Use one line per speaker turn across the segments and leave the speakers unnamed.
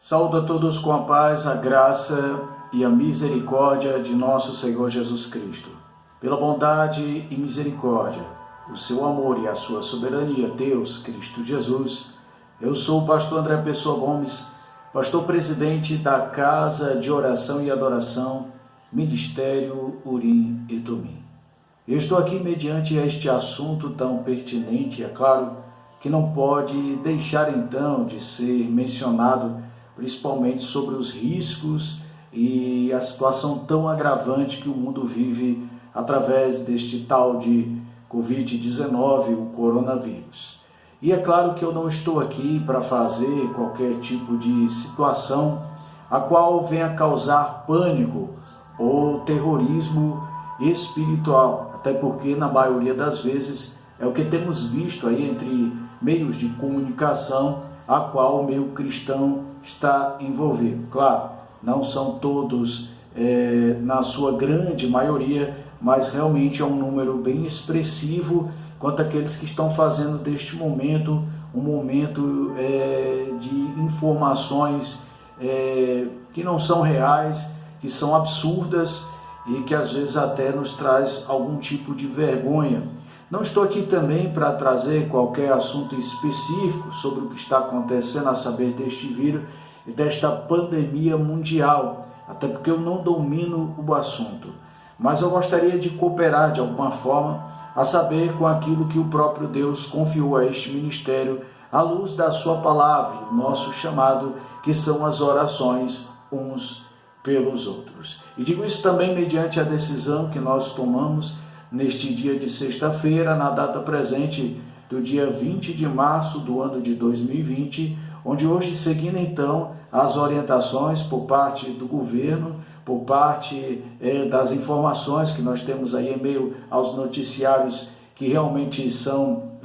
Saúdo a todos com a paz, a graça e a misericórdia de nosso Senhor Jesus Cristo. Pela bondade e misericórdia, o seu amor e a sua soberania, Deus, Cristo Jesus, eu sou o pastor André Pessoa Gomes, pastor presidente da Casa de Oração e Adoração, Ministério Urim e Tumim. Eu estou aqui mediante este assunto tão pertinente, é claro, que não pode deixar então de ser mencionado, principalmente sobre os riscos e a situação tão agravante que o mundo vive através deste tal de Covid-19, o coronavírus. E é claro que eu não estou aqui para fazer qualquer tipo de situação a qual venha causar pânico ou terrorismo espiritual, até porque na maioria das vezes é o que temos visto aí entre meios de comunicação a qual o meio cristão está envolvido. Claro, não são todos na sua grande maioria, mas realmente é um número bem expressivo quanto àqueles que estão fazendo deste momento um momento de informações que não são reais, que são absurdas e que às vezes até nos traz algum tipo de vergonha. Não estou aqui também para trazer qualquer assunto específico sobre o que está acontecendo a saber deste vírus e desta pandemia mundial, até porque eu não domino o assunto. Mas eu gostaria de cooperar de alguma forma a saber com aquilo que o próprio Deus confiou a este ministério à luz da sua palavra, o nosso chamado, que são as orações uns pelos outros. E digo isso também mediante a decisão que nós tomamos neste dia de sexta-feira, na data presente do dia 20 de março do ano de 2020, onde hoje, seguindo então as orientações por parte do governo, por parte das informações que nós temos aí em meio aos noticiários que realmente são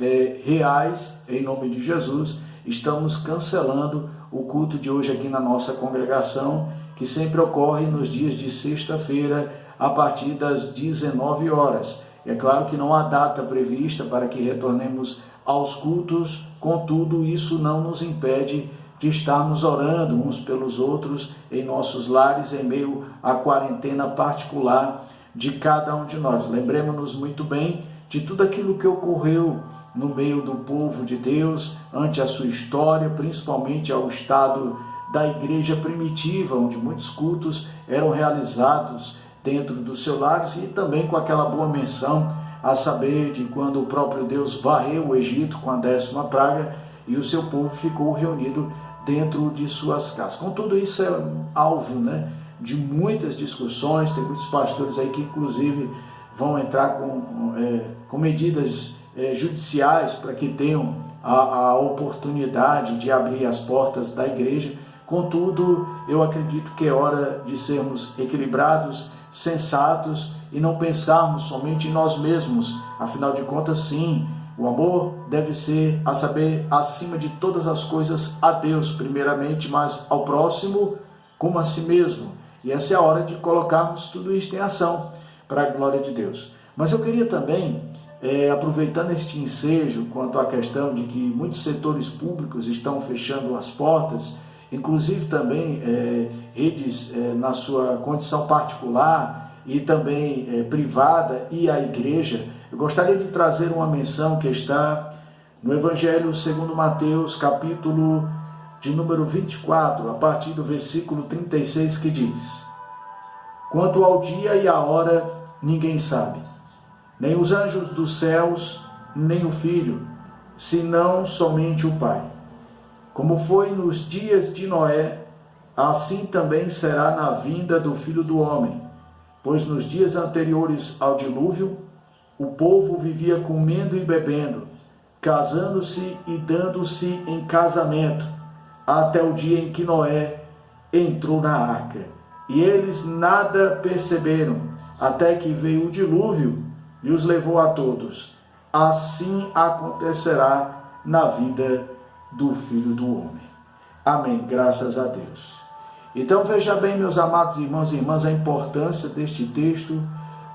reais, em nome de Jesus, estamos cancelando o culto de hoje aqui na nossa congregação, que sempre ocorre nos dias de sexta-feira, a partir das 19 horas. É claro que não há data prevista para que retornemos aos cultos, contudo, isso não nos impede de estarmos orando uns pelos outros em nossos lares, em meio à quarentena particular de cada um de nós. Lembremos-nos muito bem de tudo aquilo que ocorreu no meio do povo de Deus, ante a sua história, principalmente ao estado da igreja primitiva, onde muitos cultos eram realizados dentro dos seus lares e também com aquela boa menção a saber de quando o próprio Deus varreu o Egito com a 10ª praga e o seu povo ficou reunido dentro de suas casas. Contudo, isso é alvo de muitas discussões, tem muitos pastores aí que inclusive vão entrar com medidas judiciais para que tenham a oportunidade de abrir as portas da igreja. Contudo, eu acredito que é hora de sermos equilibrados, sensatos e não pensarmos somente em nós mesmos. Afinal de contas, sim, o amor deve ser, a saber, acima de todas as coisas, a Deus primeiramente, mas ao próximo como a si mesmo. E essa é a hora de colocarmos tudo isso em ação para a glória de Deus. Mas eu queria também, aproveitando este ensejo quanto à questão de que muitos setores públicos estão fechando as portas, inclusive também redes na sua condição particular e também privada e a igreja, eu gostaria de trazer uma menção que está no Evangelho segundo Mateus, capítulo de número 24, a partir do versículo 36, que diz: Quanto ao dia e a hora, ninguém sabe, nem os anjos dos céus, nem o Filho, senão somente o Pai. Como foi nos dias de Noé, assim também será na vinda do Filho do Homem. Pois nos dias anteriores ao dilúvio, o povo vivia comendo e bebendo, casando-se e dando-se em casamento, até o dia em que Noé entrou na arca. E eles nada perceberam, até que veio o dilúvio e os levou a todos. Assim acontecerá na vida do Filho do Homem. Amém. Graças a Deus. Então veja bem, meus amados irmãos e irmãs, a importância deste texto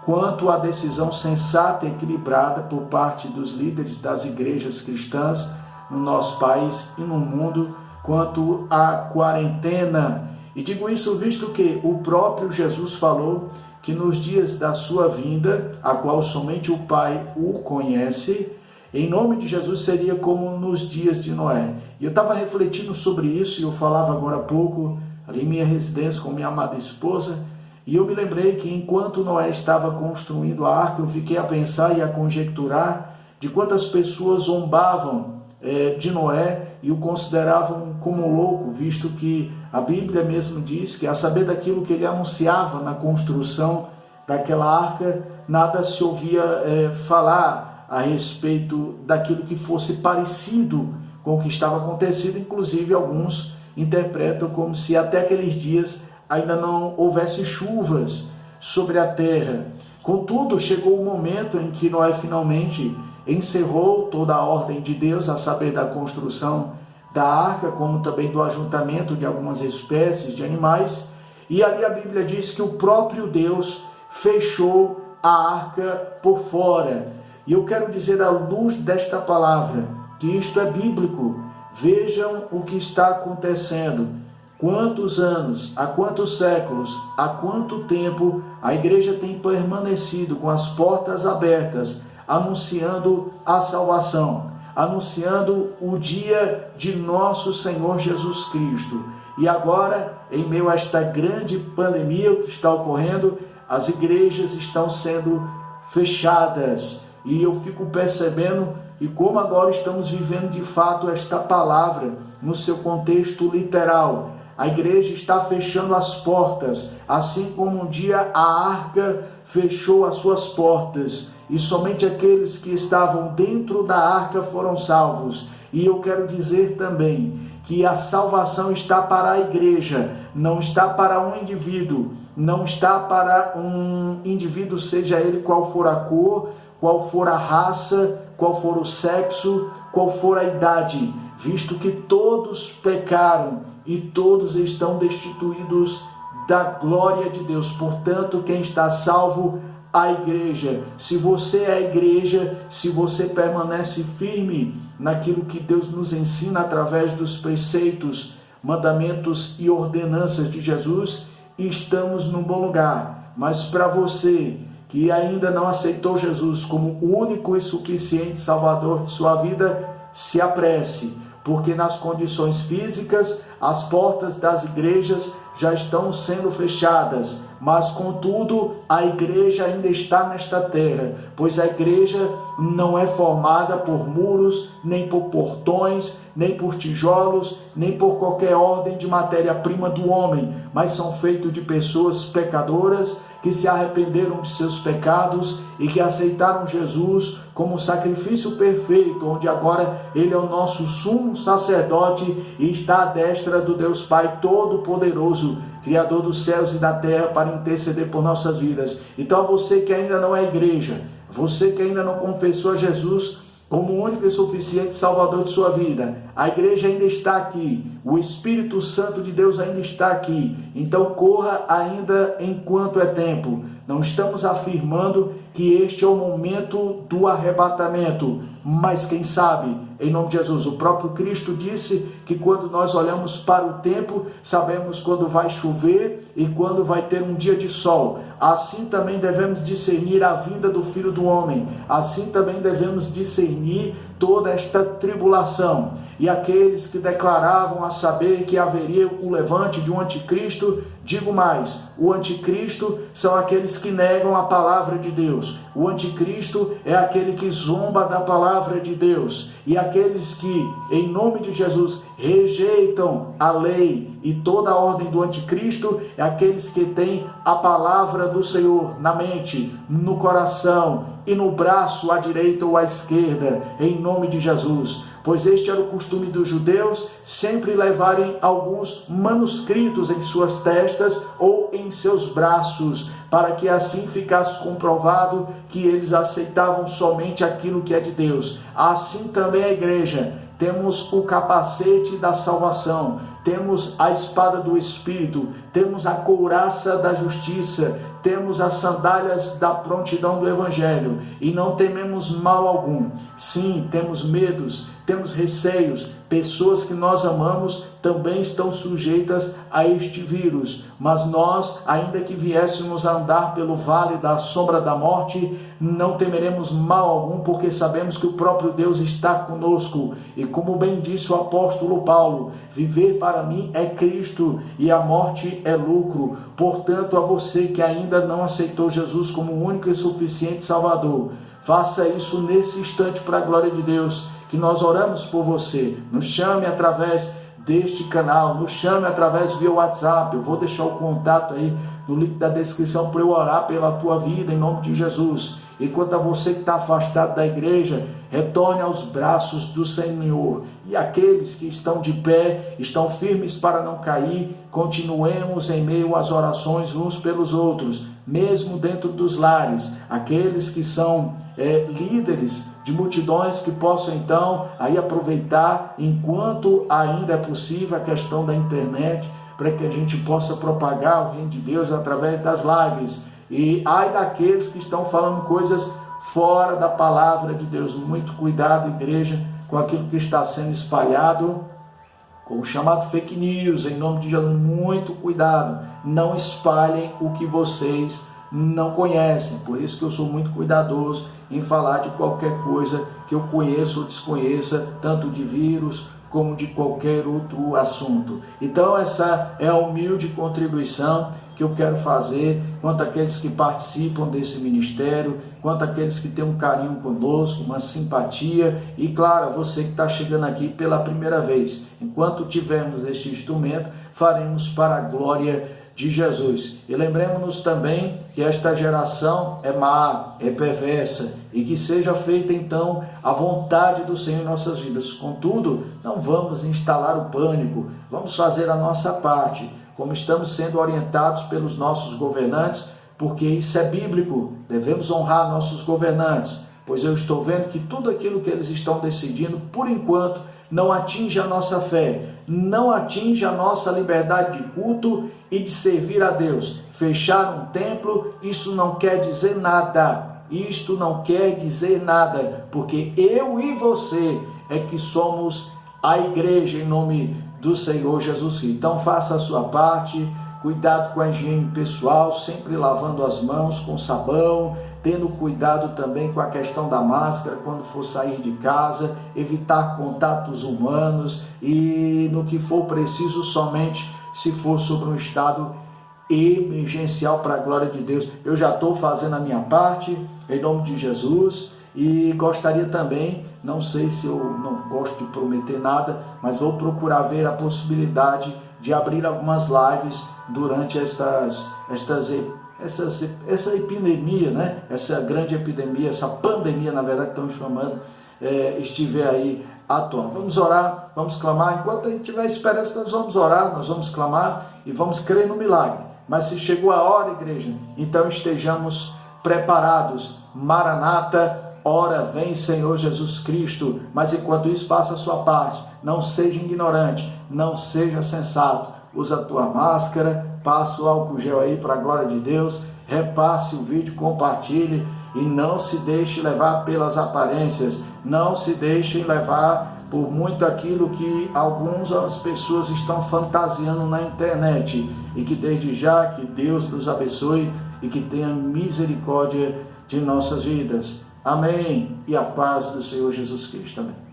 quanto à decisão sensata e equilibrada por parte dos líderes das igrejas cristãs no nosso país e no mundo quanto à quarentena. E digo isso visto que o próprio Jesus falou que nos dias da sua vinda, a qual somente o Pai o conhece, em nome de Jesus seria como nos dias de Noé. E eu estava refletindo sobre isso, e eu falava agora há pouco, ali em minha residência com minha amada esposa, e eu me lembrei que enquanto Noé estava construindo a arca, eu fiquei a pensar e a conjecturar de quantas pessoas zombavam de Noé e o consideravam como louco, visto que a Bíblia mesmo diz que, a saber daquilo que ele anunciava na construção daquela arca, nada se ouvia falar a respeito daquilo que fosse parecido com o que estava acontecendo. Inclusive, alguns interpretam como se até aqueles dias ainda não houvesse chuvas sobre a terra. Contudo, chegou o momento em que Noé finalmente encerrou toda a ordem de Deus, a saber da construção da arca, como também do ajuntamento de algumas espécies de animais, e ali a Bíblia diz que o próprio Deus fechou a arca por fora. E eu quero dizer, à luz desta palavra, que isto é bíblico. Vejam o que está acontecendo. Quantos anos, há quantos séculos, há quanto tempo a igreja tem permanecido com as portas abertas, anunciando a salvação, anunciando o dia de nosso Senhor Jesus Cristo. E agora, em meio a esta grande pandemia que está ocorrendo, as igrejas estão sendo fechadas. E eu fico percebendo e como agora estamos vivendo de fato esta palavra no seu contexto literal. A igreja está fechando as portas, assim como um dia a arca fechou as suas portas, e somente aqueles que estavam dentro da arca foram salvos. E eu quero dizer também que a salvação está para a igreja, não está para um indivíduo, não está para um indivíduo, seja ele qual for a cor, qual for a raça, qual for o sexo, qual for a idade, visto que todos pecaram e todos estão destituídos da glória de Deus. Portanto, quem está salvo? A igreja. Se você é a igreja, se você permanece firme naquilo que Deus nos ensina através dos preceitos, mandamentos e ordenanças de Jesus, estamos num bom lugar. Mas para você que ainda não aceitou Jesus como o único e suficiente Salvador de sua vida, se apresse, porque nas condições físicas as portas das igrejas já estão sendo fechadas, mas contudo a igreja ainda está nesta terra, pois a igreja não é formada por muros, nem por portões, nem por tijolos, nem por qualquer ordem de matéria-prima do homem, mas são feitos de pessoas pecadoras que se arrependeram de seus pecados e que aceitaram Jesus como sacrifício perfeito, onde agora Ele é o nosso sumo sacerdote e está à destra do Deus Pai Todo-Poderoso, Criador dos céus e da terra, para interceder por nossas vidas. Então, você que ainda não é igreja, você que ainda não confessou a Jesus como o único e suficiente Salvador de sua vida, a igreja ainda está aqui, o Espírito Santo de Deus ainda está aqui, então corra ainda enquanto é tempo. Não estamos afirmando que este é o momento do arrebatamento, mas quem sabe, em nome de Jesus, o próprio Cristo disse que quando nós olhamos para o tempo, sabemos quando vai chover e quando vai ter um dia de sol. Assim também devemos discernir a vinda do Filho do Homem, assim também devemos discernir toda esta tribulação. E aqueles que declaravam a saber que haveria o levante de um anticristo, digo mais, o anticristo são aqueles que negam a palavra de Deus. O anticristo é aquele que zomba da palavra de Deus. E aqueles que, em nome de Jesus, rejeitam a lei e toda a ordem do anticristo, é aqueles que têm a palavra do Senhor na mente, no coração e no braço à direita ou à esquerda, em nome de Jesus. Pois este era o costume dos judeus, sempre levarem alguns manuscritos em suas testas ou em seus braços, para que assim ficasse comprovado que eles aceitavam somente aquilo que é de Deus. Assim também a igreja, temos o capacete da salvação, temos a espada do Espírito, temos a couraça da justiça, temos as sandálias da prontidão do Evangelho, e não tememos mal algum. Sim, temos medos, temos receios. Pessoas que nós amamos também estão sujeitas a este vírus, mas nós, ainda que viéssemos a andar pelo vale da sombra da morte, não temeremos mal algum, porque sabemos que o próprio Deus está conosco. E como bem disse o apóstolo Paulo, viver para mim é Cristo e a morte é lucro. Portanto, a você que ainda não aceitou Jesus como o único e suficiente Salvador, faça isso nesse instante para a glória de Deus, que nós oramos por você. Nos chame através deste canal, nos chame através via WhatsApp. Eu vou deixar o contato aí no link da descrição para eu orar pela tua vida em nome de Jesus. E quanto a você que está afastado da igreja, retorne aos braços do Senhor. E aqueles que estão de pé, estão firmes para não cair, continuemos em meio às orações uns pelos outros, mesmo dentro dos lares. Aqueles que são líderes de multidões que possam então aí aproveitar enquanto ainda é possível a questão da internet, para que a gente possa propagar o reino de Deus através das lives. E ai daqueles que estão falando coisas fora da palavra de Deus. Muito cuidado, igreja, com aquilo que está sendo espalhado, com o chamado fake news, em nome de Jesus. Muito cuidado, não espalhem o que vocês não conhecem. Por isso que eu sou muito cuidadoso em falar de qualquer coisa que eu conheça ou desconheça, tanto de vírus como de qualquer outro assunto. Então essa é a humilde contribuição que eu quero fazer quanto àqueles que participam desse ministério, quanto àqueles que têm um carinho conosco, uma simpatia, e claro, você que está chegando aqui pela primeira vez. Enquanto tivermos este instrumento, faremos para a glória de Jesus. E lembremos-nos também que esta geração é má, é perversa, e que seja feita então a vontade do Senhor em nossas vidas. Contudo, não vamos instalar o pânico, vamos fazer a nossa parte, como estamos sendo orientados pelos nossos governantes, porque isso é bíblico. Devemos honrar nossos governantes, pois eu estou vendo que tudo aquilo que eles estão decidindo, por enquanto, não atinge a nossa fé, não atinge a nossa liberdade de culto e de servir a Deus. Fechar um templo, isso não quer dizer nada. Isto não quer dizer nada, porque eu e você é que somos a igreja em nome do Senhor Jesus Cristo. Então faça a sua parte, cuidado com a higiene pessoal, sempre lavando as mãos com sabão, tendo cuidado também com a questão da máscara quando for sair de casa, evitar contatos humanos e no que for preciso somente se for sobre um estado emergencial para a glória de Deus. Eu já estou fazendo a minha parte em nome de Jesus e gostaria também, não sei se eu não gosto de prometer nada, mas vou procurar ver a possibilidade de abrir algumas lives durante essa epidemia, né? Essa grande epidemia, essa pandemia, na verdade, que estamos chamando, estiver aí à tona. Vamos orar, vamos clamar. Enquanto a gente tiver esperança, nós vamos orar, nós vamos clamar e vamos crer no milagre. Mas se chegou a hora, igreja, então estejamos preparados. Maranata, ora vem Senhor Jesus Cristo. Mas enquanto isso, faça a sua parte. Não seja ignorante, não seja sensato. Usa a tua máscara, passa o álcool gel aí para a glória de Deus, repasse o vídeo, compartilhe e não se deixe levar pelas aparências, não se deixem levar por muito aquilo que algumas pessoas estão fantasiando na internet, e que desde já que Deus nos abençoe e que tenha misericórdia de nossas vidas. Amém. E a paz do Senhor Jesus Cristo. Amém.